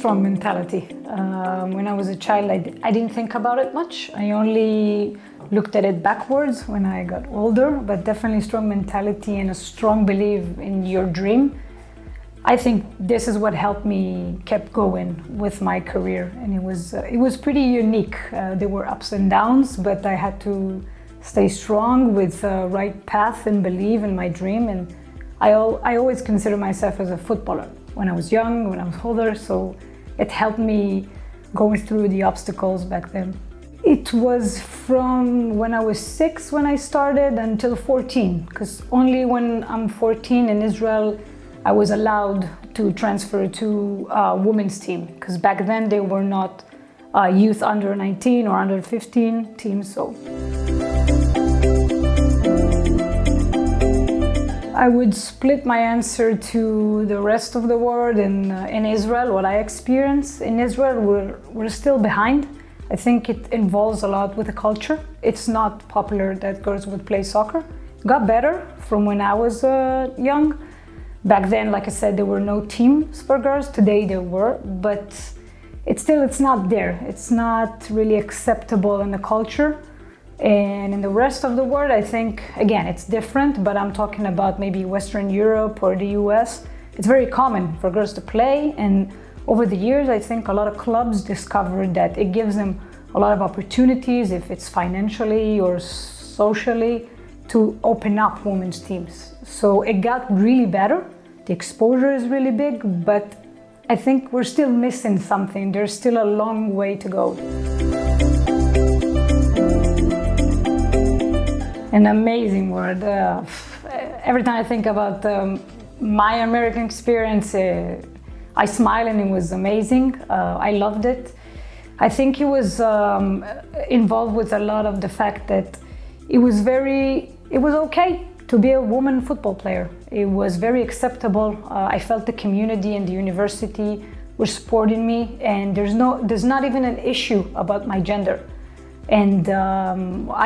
strong mentality. When I was a child, I didn't think about it much. I only looked at it backwards when I got older, but definitely strong mentality and a strong belief in your dream. I think this is what helped me keep going with my career, and it was pretty unique. There were ups and downs, but I had to stay strong with the right path and believe in my dream. And I always consider myself as a footballer when I was young, when I was older, so it helped me going through the obstacles back then. It was from when I was 6 when I started until 14, because only when I'm 14 in Israel I was allowed to transfer to a women's team, because back then they were not youth under 19 or under 15 teams. So I would split my answer to the rest of the world. In Israel, what I experience in Israel, we're still behind. I think it involves a lot with the culture. It's not popular that girls would play soccer. It got better from when I was young. Back then, like I said, there were no teams for girls. Today there were, but it's not there. It's not really acceptable in the culture. And in the rest of the world, I think, again, it's different, but I'm talking about maybe Western Europe or the US. It's very common for girls to play, and over the years, I think a lot of clubs discovered that it gives them a lot of opportunities, if it's financially or socially, to open up women's teams. So it got really better. The exposure is really big, but I think we're still missing something. There's still a long way to go. An amazing word. Every time I think about my American experience, I smile, and it was amazing. I loved it. I think it was involved with a lot of the fact that it was okay to be a woman football player. It was very acceptable. I felt the community and the university were supporting me, and there's not even an issue about my gender. And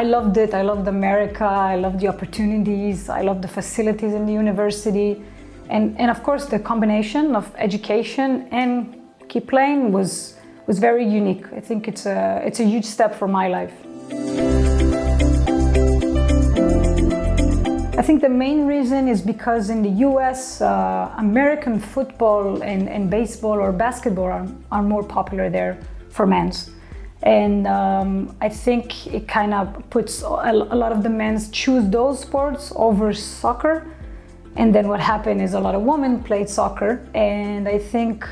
I loved it. I loved America. I loved the opportunities. I loved the facilities in the university. And of course, the combination of education and keep playing was very unique. I think it's a huge step for my life. I think the main reason is because in the US, American football and baseball or basketball are more popular there for men's. And I think it kind of puts a lot of the men choose those sports over soccer. And then what happened is a lot of women played soccer. And I think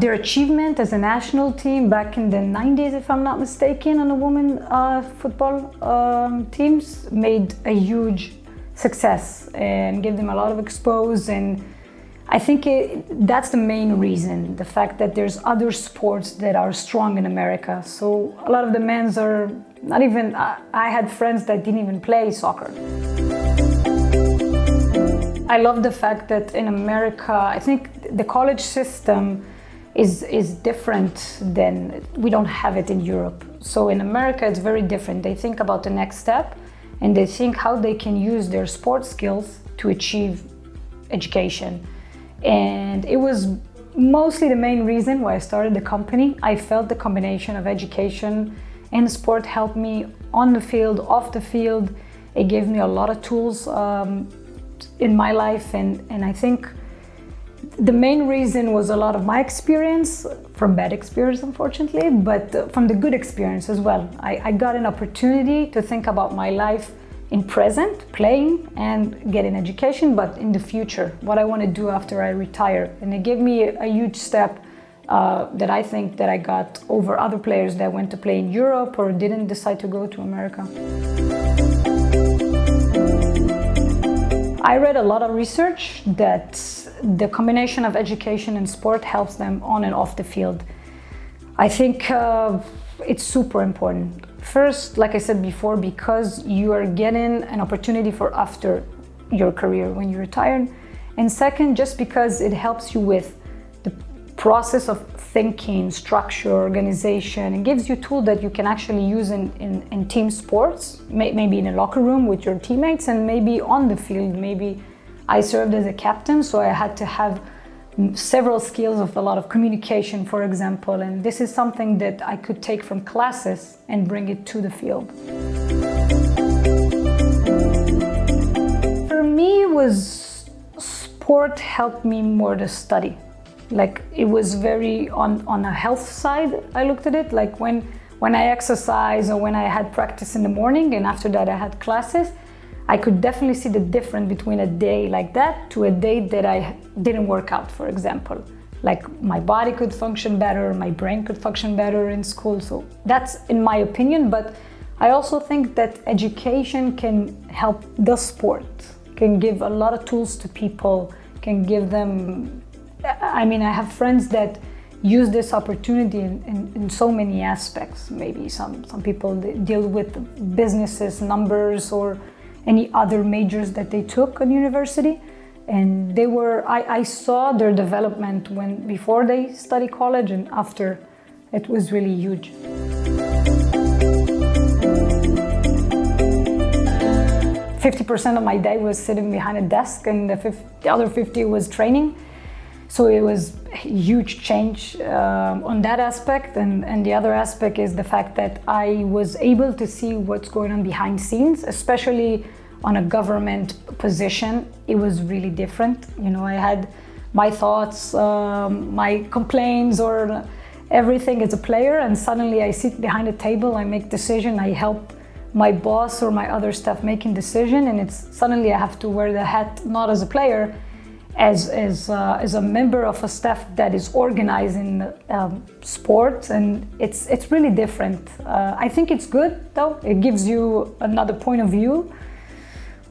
their achievement as a national team back in the 90s, if I'm not mistaken, on the women football teams made a huge success and gave them a lot of expose. And I think that's the main reason, the fact that there's other sports that are strong in America. So a lot of the men's are not even, I had friends that didn't even play soccer. I love the fact that in America, I think the college system is different than, we don't have it in Europe. So in America, it's very different. They think about the next step, and they think how they can use their sports skills to achieve education. And it was mostly the main reason why I started the company. I felt the combination of education and sport helped me on the field, off the field. It gave me a lot of tools in my life, and I think the main reason was a lot of my experience, from bad experience unfortunately, but from the good experience as well. I got an opportunity to think about my life in present, playing and getting education, but in the future, what I want to do after I retire. And it gave me a huge step that I think that I got over other players that went to play in Europe or didn't decide to go to America. I read a lot of research that the combination of education and sport helps them on and off the field. I think it's super important. First, like I said before, because you are getting an opportunity for after your career when you retire. And second, just because it helps you with the process of thinking, structure, organization. It gives you tools that you can actually use in team sports, maybe in a locker room with your teammates, and maybe on the field. Maybe I served as a captain, so I had to have several skills of a lot of communication, for example, and this is something that I could take from classes and bring it to the field. For me, it was sport helped me more to study. Like it was very on a health side, I looked at it, like when I exercise or when I had practice in the morning and after that I had classes, I could definitely see the difference between a day like that to a day that I didn't work out, for example. Like my body could function better, my brain could function better in school. So that's in my opinion, but I also think that education can help the sport, can give a lot of tools to people, can give them, I mean, I have friends that use this opportunity in so many aspects. Maybe some people deal with businesses, numbers, or any other majors that they took in university, and they were. I saw their development before they study college and after. It was really huge. 50% of my day was sitting behind a desk, and the other 50 was training. So it was a huge change on that aspect, and the other aspect is the fact that I was able to see what's going on behind scenes, especially on a government position. It was really different. You know, I had my thoughts, my complaints, or everything as a player, and suddenly I sit behind a table, I make decision, I help my boss or my other staff making decision, and it's suddenly I have to wear the hat not as a player, as a member of a staff that is organizing sports, and it's really different. I think it's good though. It gives you another point of view,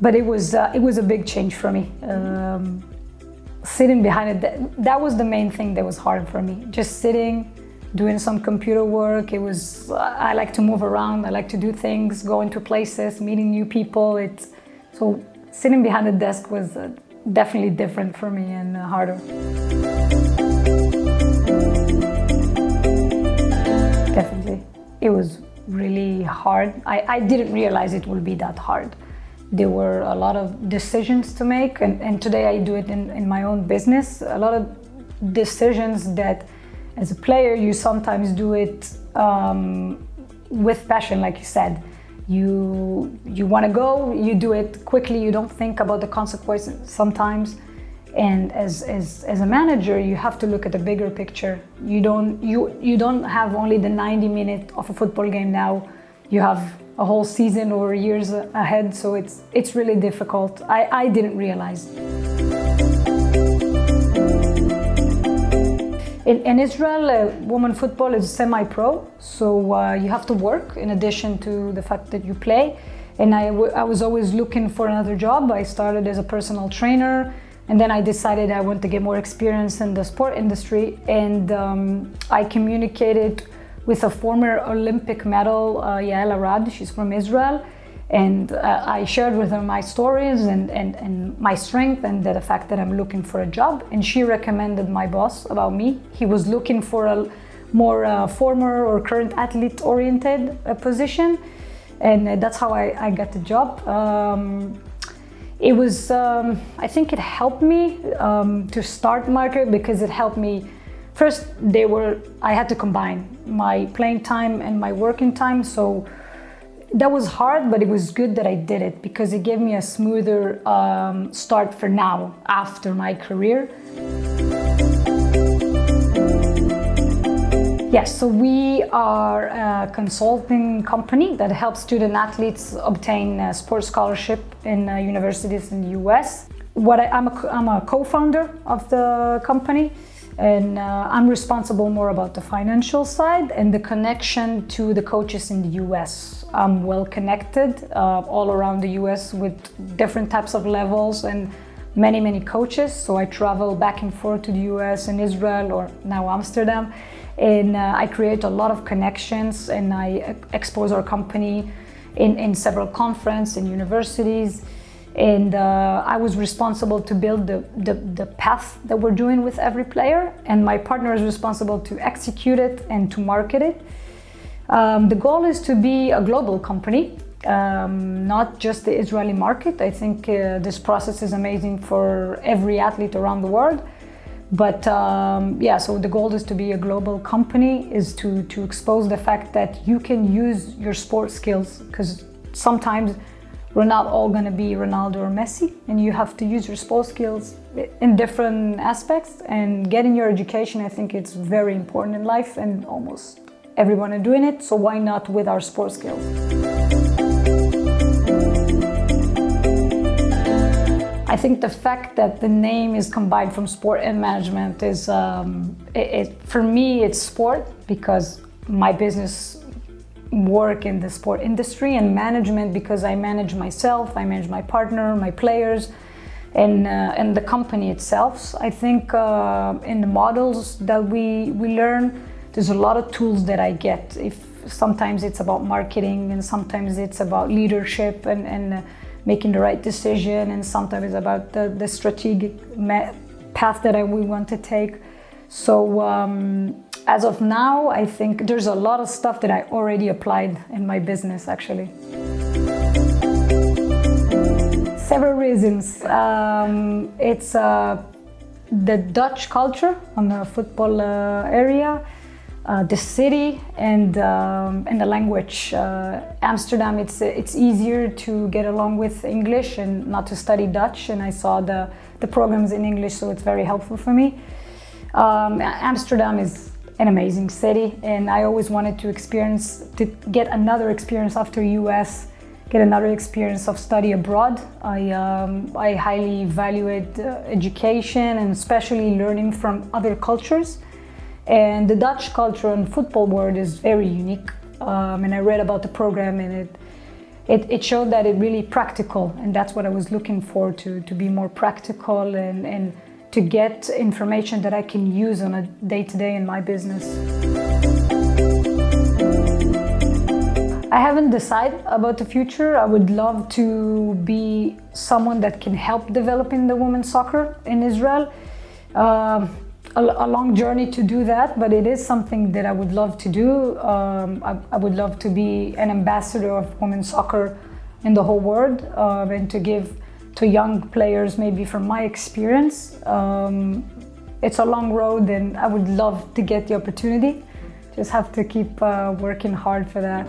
but it was a big change for me. Sitting behind it, that was the main thing that was hard for me. Just sitting, doing some computer work. It was. I like to move around. I like to do things, go into places, meeting new people. So sitting behind the desk was definitely different for me and harder. Definitely. It was really hard. I didn't realize it would be that hard. There were a lot of decisions to make, and today I do it in my own business. A lot of decisions that as a player you sometimes do it with passion, like you said. You want to go, you do it quickly, you don't think about the consequences sometimes. And as a manager, you have to look at the bigger picture. You don't have only the 90 minutes of a football game now. You have a whole season or years ahead, so it's really difficult. I didn't realize. In Israel, women football is semi-pro, so you have to work in addition to the fact that you play. And I was always looking for another job. I started as a personal trainer, and then I decided I want to get more experience in the sport industry. And I communicated with a former Olympic medal, Yael Arad. She's from Israel. And I shared with her my stories and my strength and the fact that I'm looking for a job. And she recommended my boss about me. He was looking for a more former or current athlete-oriented position. And that's how I got the job. It was, I think it helped me to start my career because it helped me. First, I had to combine my playing time and my working time. So that was hard, but it was good that I did it because it gave me a smoother start for now, after my career. Yes, so we are a consulting company that helps student athletes obtain a sports scholarship in universities in the US. I'm a co-founder of the company, and I'm responsible more about the financial side and the connection to the coaches in the US. I'm well connected all around the US with different types of levels and many coaches. So I travel back and forth to the US and Israel, or now Amsterdam, and I create a lot of connections, and I expose our company in several conferences and universities. And I was responsible to build the path that we're doing with every player, and my partner is responsible to execute it and to market it. The goal is to be a global company, not just the Israeli market. I think this process is amazing for every athlete around the world, But yeah, so the goal is to be a global company, is to expose the fact that you can use your sports skills, because sometimes we're not all going to be Ronaldo or Messi, and you have to use your sports skills in different aspects. And getting your education, I think it's very important in life, and almost everyone is doing it, so why not with our sports skills? I think the fact that the name is combined from sport and management is, for me, it's sport, because my business work in the sport industry, and management because I manage myself, I manage my partner, my players, and the company itself. So I think in the models that we learn, there's a lot of tools that I get. If sometimes it's about marketing, and sometimes it's about leadership and making the right decision, and sometimes it's about the strategic path that we want to take. So as of now, I think there's a lot of stuff that I already applied in my business, actually. Several reasons. It's the Dutch culture on the football area, the city, and the language. Amsterdam, it's easier to get along with English and not to study Dutch, and I saw the programs in English, so it's very helpful for me. Amsterdam is an amazing city, and I always wanted to get another experience after US, get another experience of study abroad. I highly evaluate education, and especially learning from other cultures. And the Dutch culture and football world is very unique. And I read about the program, and it showed that it's really practical, and that's what I was looking for, to be more practical and to get information that I can use on a day-to-day in my business. I haven't decided about the future. I would love to be someone that can help developing the women's soccer in Israel. A long journey to do that, but it is something that I would love to do. I would love to be an ambassador of women's soccer in the whole world, and to give to young players, maybe from my experience. It's a long road, and I would love to get the opportunity. Just have to keep working hard for that.